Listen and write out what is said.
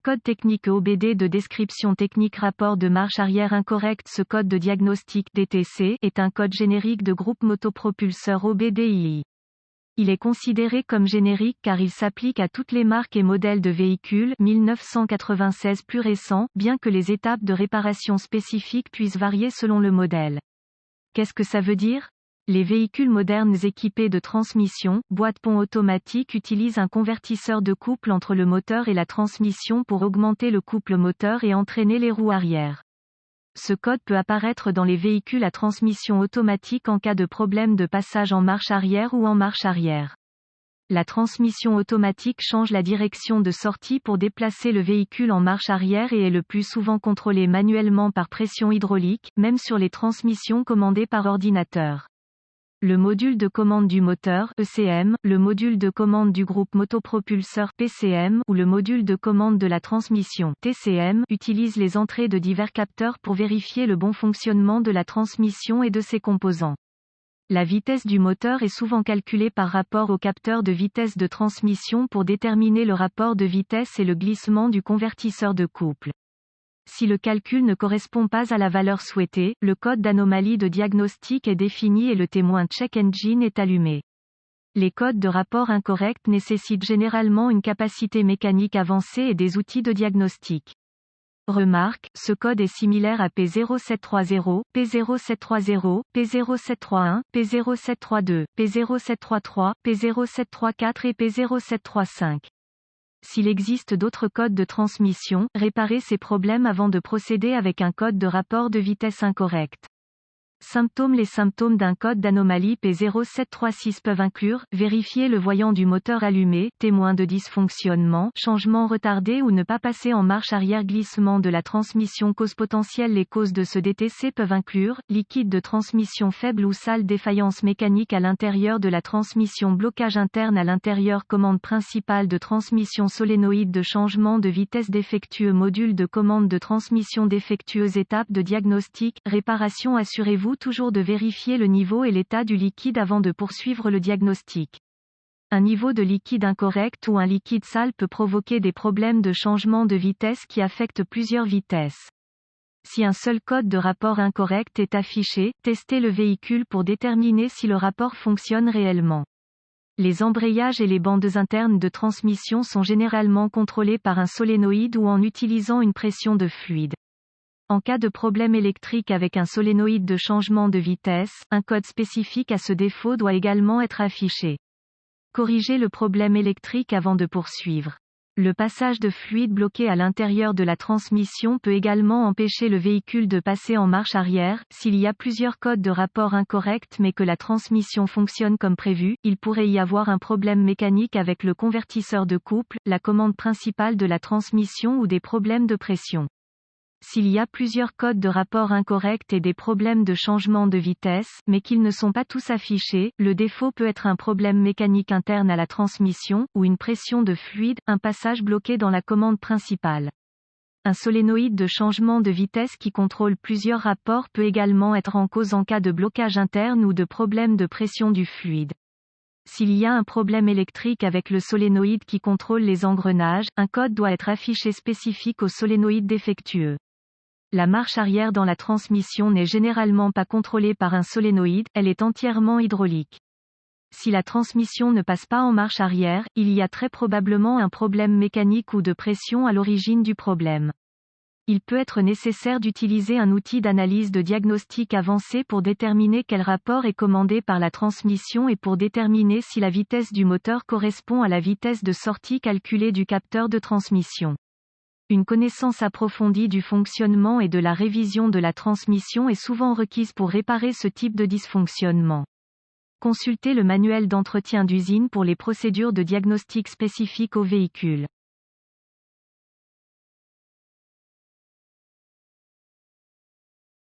Code technique EOBD de description technique rapport de marche arrière incorrect. Ce code de diagnostic DTC est un code générique de groupe motopropulseur OBD-II. Il est considéré comme générique car il s'applique à toutes les marques et modèles de véhicules 1996 plus récents, bien que les étapes de réparation spécifiques puissent varier selon le modèle. Qu'est-ce que ça veut dire ? Les véhicules modernes équipés de transmission, boîte-pont automatique utilisent un convertisseur de couple entre le moteur et la transmission pour augmenter le couple moteur et entraîner les roues arrière. Ce code peut apparaître dans les véhicules à transmission automatique en cas de problème de passage en marche arrière ou en marche arrière. La transmission automatique change la direction de sortie pour déplacer le véhicule en marche arrière et est le plus souvent contrôlée manuellement par pression hydraulique, même sur les transmissions commandées par ordinateur. Le module de commande du moteur ECM, le module de commande du groupe motopropulseur PCM ou le module de commande de la transmission TCM utilise les entrées de divers capteurs pour vérifier le bon fonctionnement de la transmission et de ses composants. La vitesse du moteur est souvent calculée par rapport au capteur de vitesse de transmission pour déterminer le rapport de vitesse et le glissement du convertisseur de couple. Si le calcul ne correspond pas à la valeur souhaitée, le code d'anomalie de diagnostic est défini et le témoin check engine est allumé. Les codes de rapport incorrects nécessitent généralement une capacité mécanique avancée et des outils de diagnostic. Remarque, ce code est similaire à P0730, P0730, P0731, P0732, P0733, P0734 et P0735. S'il existe d'autres codes de transmission, réparez ces problèmes avant de procéder avec un code de rapport de vitesse incorrect. Symptômes. Les symptômes d'un code d'anomalie P0736 peuvent inclure, vérifier le voyant du moteur allumé, témoin de dysfonctionnement, changement retardé ou ne pas passer en marche arrière, glissement de la transmission. Causes potentielles. Les causes de ce DTC peuvent inclure, liquide de transmission faible ou sale, défaillance mécanique à l'intérieur de la transmission, blocage interne à l'intérieur, commande principale de transmission, solénoïde de changement de vitesse défectueux, module de commande de transmission défectueuse. Étape de diagnostic, réparation. Assurez-vous toujours de vérifier le niveau et l'état du liquide avant de poursuivre le diagnostic. Un niveau de liquide incorrect ou un liquide sale peut provoquer des problèmes de changement de vitesse qui affectent plusieurs vitesses. Si un seul code de rapport incorrect est affiché, testez le véhicule pour déterminer si le rapport fonctionne réellement. Les embrayages et les bandes internes de transmission sont généralement contrôlés par un solénoïde ou en utilisant une pression de fluide. En cas de problème électrique avec un solénoïde de changement de vitesse, un code spécifique à ce défaut doit également être affiché. Corrigez le problème électrique avant de poursuivre. Le passage de fluide bloqué à l'intérieur de la transmission peut également empêcher le véhicule de passer en marche arrière. S'il y a plusieurs codes de rapport incorrects mais que la transmission fonctionne comme prévu, il pourrait y avoir un problème mécanique avec le convertisseur de couple, la commande principale de la transmission ou des problèmes de pression. S'il y a plusieurs codes de rapport incorrects et des problèmes de changement de vitesse, mais qu'ils ne sont pas tous affichés, le défaut peut être un problème mécanique interne à la transmission, ou une pression de fluide, un passage bloqué dans la commande principale. Un solénoïde de changement de vitesse qui contrôle plusieurs rapports peut également être en cause en cas de blocage interne ou de problème de pression du fluide. S'il y a un problème électrique avec le solénoïde qui contrôle les engrenages, un code doit être affiché spécifique au solénoïde défectueux. La marche arrière dans la transmission n'est généralement pas contrôlée par un solénoïde, elle est entièrement hydraulique. Si la transmission ne passe pas en marche arrière, il y a très probablement un problème mécanique ou de pression à l'origine du problème. Il peut être nécessaire d'utiliser un outil d'analyse de diagnostic avancé pour déterminer quel rapport est commandé par la transmission et pour déterminer si la vitesse du moteur correspond à la vitesse de sortie calculée du capteur de transmission. Une connaissance approfondie du fonctionnement et de la révision de la transmission est souvent requise pour réparer ce type de dysfonctionnement. Consultez le manuel d'entretien d'usine pour les procédures de diagnostic spécifiques au véhicule.